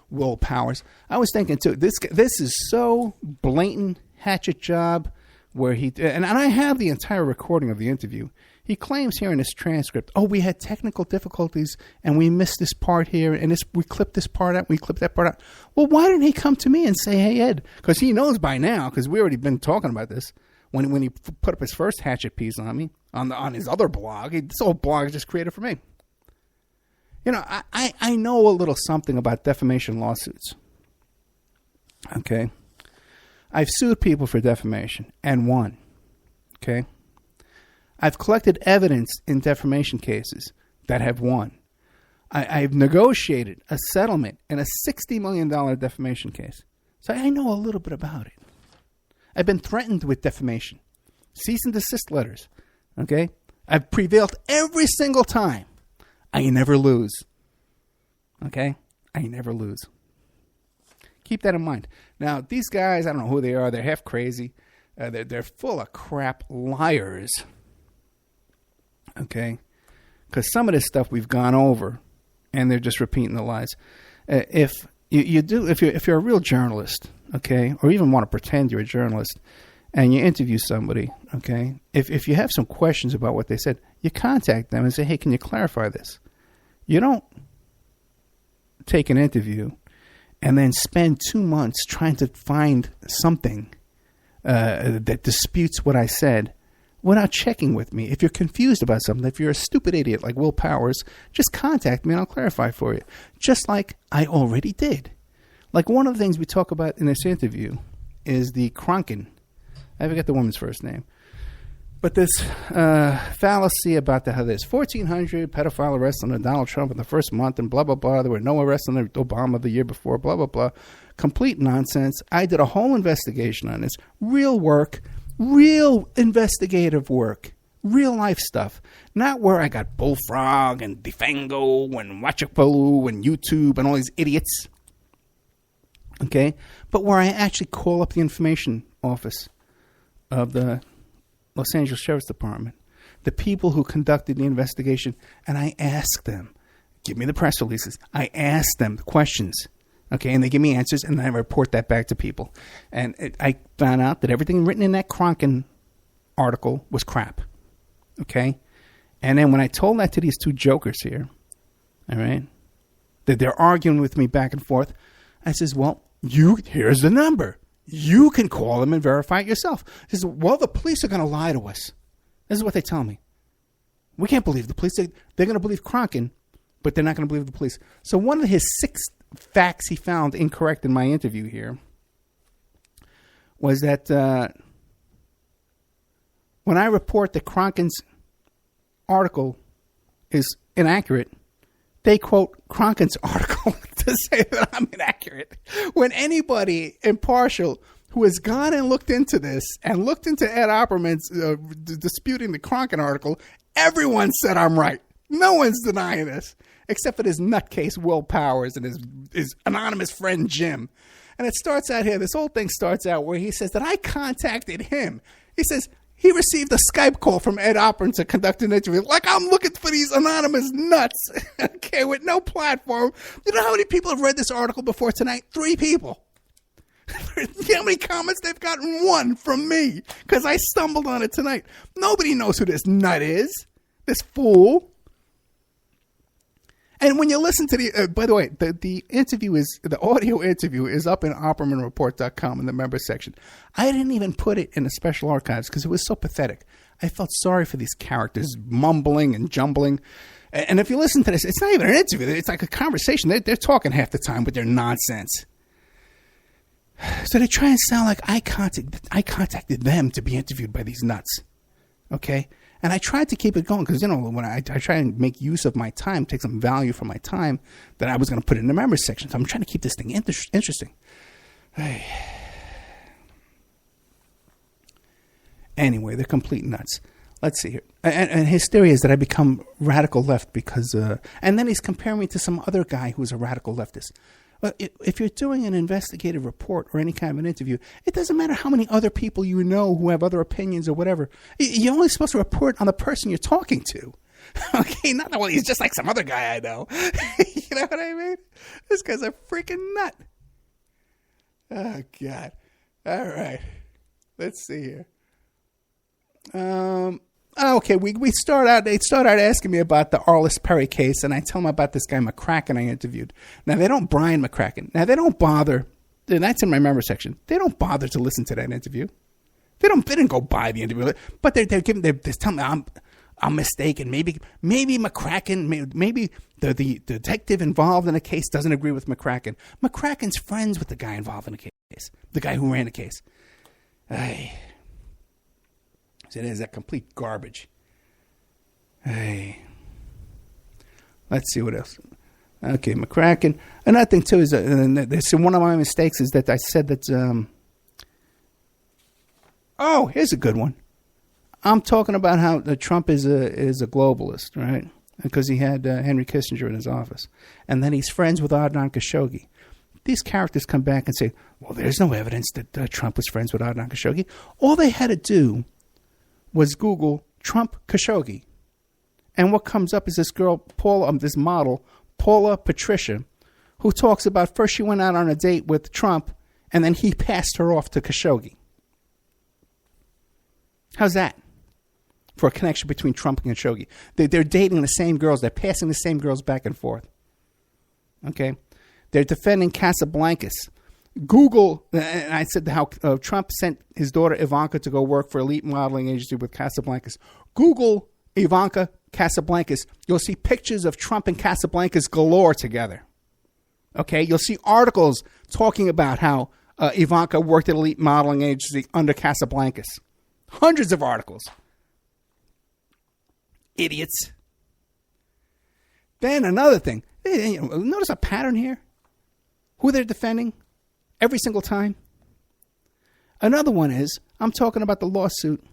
Will Powers. I was thinking too, this is so blatant hatchet job where and I have the entire recording of the interview. He claims here in this transcript, we had technical difficulties and we missed this part here and we clipped this part out, we clipped that part out. Well, why didn't he come to me and say, hey, Ed, because he knows by now, because we already been talking about this, when he put up his first hatchet piece on me, on his other blog, this old blog is just created for me. I know a little something about defamation lawsuits. Okay? I've sued people for defamation and won. Okay? I've collected evidence in defamation cases that have won. I've negotiated a settlement in a $60 million defamation case. So I know a little bit about it. I've been threatened with defamation. Cease and desist letters. Okay? I've prevailed every single time. I never lose. Okay? I never lose. Keep that in mind. Now, these guys, I don't know who they are. They're half crazy. They're full of crap liars. Okay? Because some of this stuff we've gone over, and they're just repeating the lies. If you're a real journalist, okay, or even want to pretend you're a journalist, and you interview somebody, okay, if you have some questions about what they said, you contact them and say, hey, can you clarify this? You don't take an interview and then spend 2 months trying to find something that disputes what I said without checking with me. If you're confused about something, if you're a stupid idiot like Will Powers, just contact me and I'll clarify for you. Just like I already did. Like one of the things we talk about in this interview is the Kronkin. I forget the woman's first name. But this fallacy about how there's 1,400 pedophile arrests under Donald Trump in the first month and blah, blah, blah. There were no arrests under Obama the year before, blah, blah, blah. Complete nonsense. I did a whole investigation on this. Real work. Real investigative work. Real life stuff. Not where I got Bullfrog and Defango and Watchapaloo and YouTube and all these idiots. Okay? But where I actually call up the information office of the Los Angeles Sheriff's Department, the people who conducted the investigation, and I ask them, give me the press releases. I ask them questions, okay, and they give me answers, and then I report that back to people. And I found out that everything written in that Kronkin article was crap. Okay? And then when I told that to these two jokers here, all right, that they're arguing with me back and forth, I says, well, here's the number. You can call them and verify it yourself. He says, well, the police are going to lie to us. This is what they tell me. We can't believe the police. They're going to believe Kronkin, but they're not going to believe the police. So one of his 6 facts he found incorrect in my interview here was that when I report that Kronkin's article is inaccurate, they quote Kronkin's article to say that I'm inaccurate. When anybody impartial who has gone and looked into this and looked into Ed Opperman's disputing the Kronkin article, everyone said I'm right. No one's denying this, except for this nutcase Will Powers and his anonymous friend Jim. And it starts out here. This whole thing starts out where he says that I contacted him. He says he received a Skype call from Ed Opperman to conduct an interview. Like I'm looking for these anonymous nuts, okay, with no platform. You know how many people have read this article before tonight? 3 people. You know how many comments they've gotten? 1 from me, because I stumbled on it tonight. Nobody knows who this nut is, this fool. And when you listen to the, by the way, the audio interview is up in OppermanReport.com in the members section. I didn't even put it in the special archives because it was so pathetic. I felt sorry for these characters mumbling and jumbling. And if you listen to this, it's not even an interview. It's like a conversation. They're talking half the time with their nonsense. So they try and sound like I contacted them to be interviewed by these nuts. Okay? And I tried to keep it going because, when I try and make use of my time, take some value from my time, that I was going to put it in the members section. So I'm trying to keep this thing interesting. Hey. Anyway, they're complete nuts. Let's see here. And his theory is that I become radical left because... and then he's comparing me to some other guy who's a radical leftist. Well, if you're doing an investigative report or any kind of an interview, it doesn't matter how many other people you know who have other opinions or whatever. You're only supposed to report on the person you're talking to. Okay, not that, well, he's just like some other guy I know. You know what I mean? This guy's a freaking nut. Oh, God. All right. Let's see here. Okay, they start out asking me about the Arliss Perry case, and I tell them about this guy McCracken I interviewed. Now, they don't, Brian McCracken. Now, they don't bother, that's in my member section. They don't bother to listen to that interview. They didn't go by the interview, but they're telling me I'm mistaken. Maybe McCracken, maybe the detective involved in the case doesn't agree with McCracken. McCracken's friends with the guy involved in the case, the guy who ran the case. It is that complete garbage. Hey. Let's see what else. Okay, McCracken. Another thing, too, is one of my mistakes is that I said that... here's a good one. I'm talking about how Trump is a globalist, right? Because he had Henry Kissinger in his office. And then he's friends with Adnan Khashoggi. These characters come back and say, well, there's no evidence that Trump was friends with Adnan Khashoggi. All they had to do was Google Trump Khashoggi. And what comes up is this girl, this model, Paula Patricia, who talks about first she went out on a date with Trump and then he passed her off to Khashoggi. How's that for a connection between Trump and Khashoggi? They're dating the same girls. They're passing the same girls back and forth. Okay? They're defending Casablancas. Google, and I said how Trump sent his daughter Ivanka to go work for elite modeling agency with Casablancas. Google Ivanka Casablancas. You'll see pictures of Trump and Casablancas galore together. Okay? You'll see articles talking about how Ivanka worked at elite modeling agency under Casablancas. Hundreds of articles. Idiots. Then another thing. Notice a pattern here? Who they're defending? Every single time. Another one is, I'm talking about the lawsuit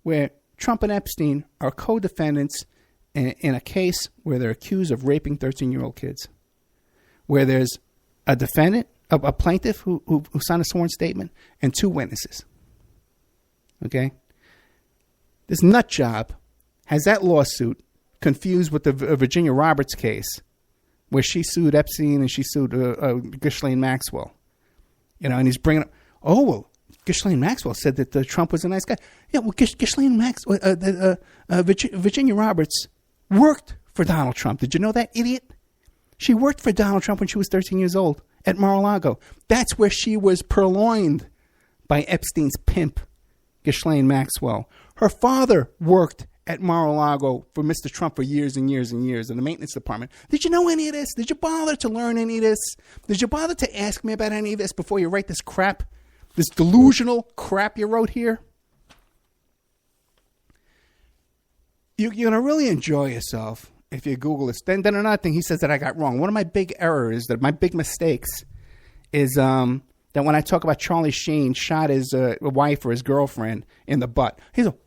where Trump and Epstein are co-defendants in a case where they're accused of raping 13-year-old kids. Where there's a defendant, a plaintiff who signed a sworn statement, and 2 witnesses. Okay? This nut job has that lawsuit confused with the Virginia Roberts case where she sued Epstein and she sued Ghislaine Maxwell. And he's bringing up, Ghislaine Maxwell said that Trump was a nice guy. Yeah, well, Ghislaine Maxwell, Virginia Roberts worked for Donald Trump. Did you know that, idiot? She worked for Donald Trump when she was 13 years old at Mar-a-Lago. That's where she was purloined by Epstein's pimp, Ghislaine Maxwell. Her father worked at Mar-a-Lago for Mr. Trump for years and years and years in the maintenance department. Did you know any of this? Did you bother to learn any of this? Did you bother to ask me about any of this before you write this crap? This delusional crap you wrote here? You're going to really enjoy yourself if you Google this. Then another thing he says that I got wrong. One of my big errors, that my big mistakes, is that when I talk about Charlie Sheen shot his wife or his girlfriend in the butt. He's like,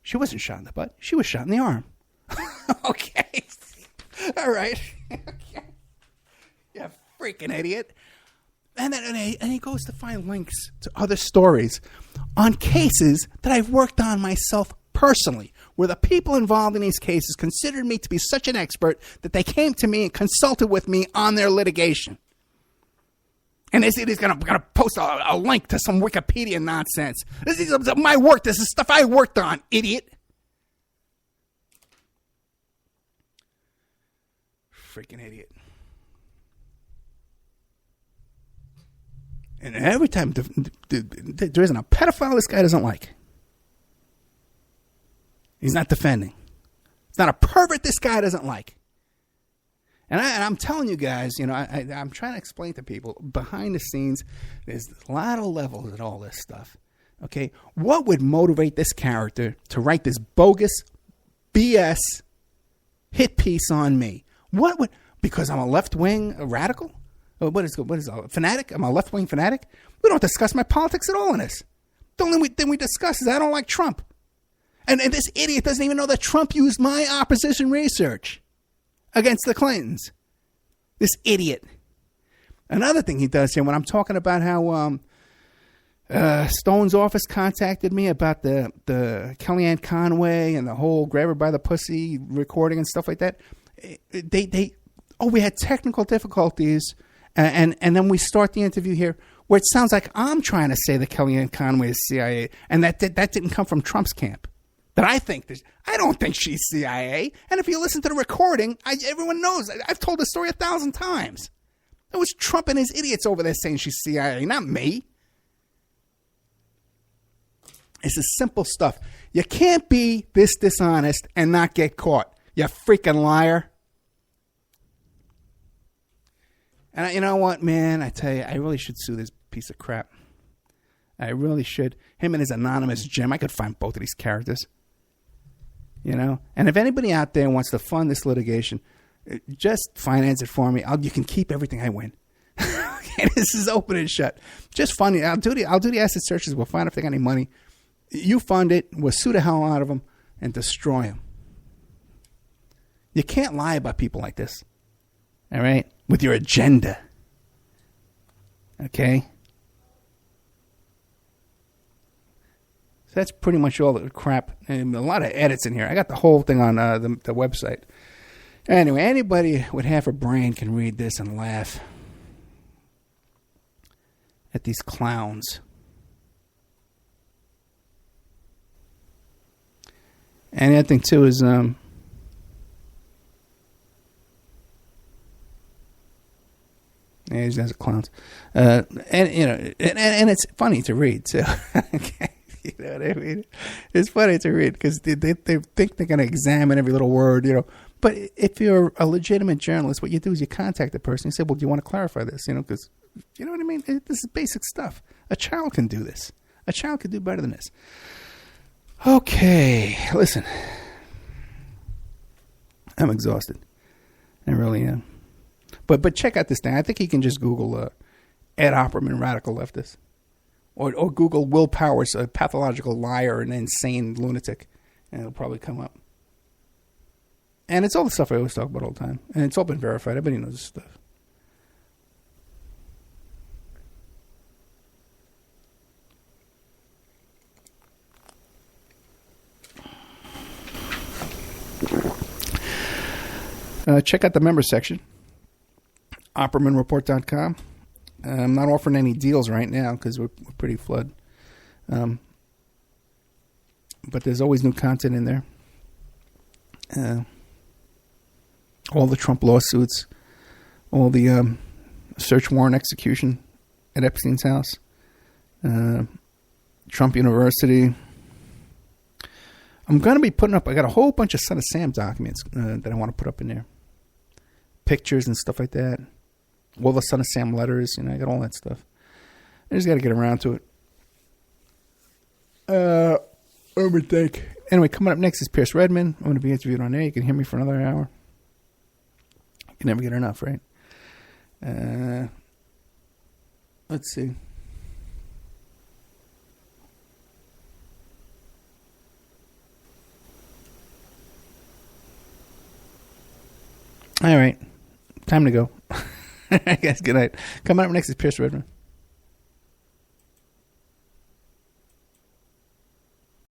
she wasn't shot in the butt. She was shot in the arm. Okay. All right. Okay. You freaking idiot. And then he goes to find links to other stories on cases that I've worked on myself personally, where the people involved in these cases considered me to be such an expert that they came to me and consulted with me on their litigation. And he's going to post a link to some Wikipedia nonsense. This is my work. This is stuff I worked on, idiot. Freaking idiot. And every time there isn't a pedophile this guy doesn't like. He's not defending. It's not a pervert this guy doesn't like. And I'm telling you guys, I'm trying to explain to people, behind the scenes, there's a lot of levels at all this stuff. Okay? What would motivate this character to write this bogus BS hit piece on me? What would, because I'm a left-wing radical? What is a fanatic? I'm a left-wing fanatic? We don't discuss my politics at all in this. The only thing we discuss is I don't like Trump. And this idiot doesn't even know that Trump used my opposition research against the Clintons. This idiot. Another thing he does here, when I'm talking about how Stone's office contacted me about the Kellyanne Conway and the whole grab her by the pussy recording and stuff like that, we had technical difficulties. And then we start the interview here where it sounds like I'm trying to say that Kellyanne Conway is CIA, and that didn't come from Trump's camp. That I don't think she's CIA. And if you listen to the recording, everyone knows. I've told the story 1,000 times. It was Trump and his idiots over there saying she's CIA, not me. It's the simple stuff. You can't be this dishonest and not get caught. You freaking liar. And you know what, man? I tell you, I really should sue this piece of crap. I really should. Him and his anonymous Jim. I could find both of these characters. And if anybody out there wants to fund this litigation, just finance it for me. You can keep everything I win. This is open and shut. Just fund it. I'll do the asset searches. We'll find if they got any money. You fund it. We'll sue the hell out of them and destroy them. You can't lie about people like this. All right? With your agenda. Okay? So that's pretty much all the crap. And a lot of edits in here. I got the whole thing on the website. Anyway, anybody with half a brain can read this and laugh at these clowns. And the other thing, too, is... Yeah, these guys are clowns. And it's funny to read, too. Okay. You know what I mean? It's funny to read because they think they're going to examine every little word, But if you're a legitimate journalist, what you do is you contact the person and say, well, do you want to clarify this? Because, you know what I mean? This is basic stuff. A child can do this. A child can do better than this. Okay, listen. I'm exhausted. I really am. But check out this thing. I think you can just Google Ed Opperman, radical leftist. Or Google Will Powers, a pathological liar and insane lunatic. And it'll probably come up. And it's all the stuff I always talk about all the time. And it's all been verified. Everybody knows this stuff. Check out the member section. OppermanReport.com. I'm not offering any deals right now because we're pretty flood. But there's always new content in there. All the Trump lawsuits, all the search warrant execution at Epstein's house, Trump University. I'm going to be putting up, I got a whole bunch of Son of Sam documents that I want to put up in there. Pictures and stuff like that. All the Son of Sam letters, I got all that stuff. I just got to get around to it. Let me think. Anyway, coming up next is Pierce Redmond. I'm going to be interviewed on there. You can hear me for another hour. You can never get enough, right? Let's see. All right. Time to go. I guess good night. Coming up next is Pierce Redmond.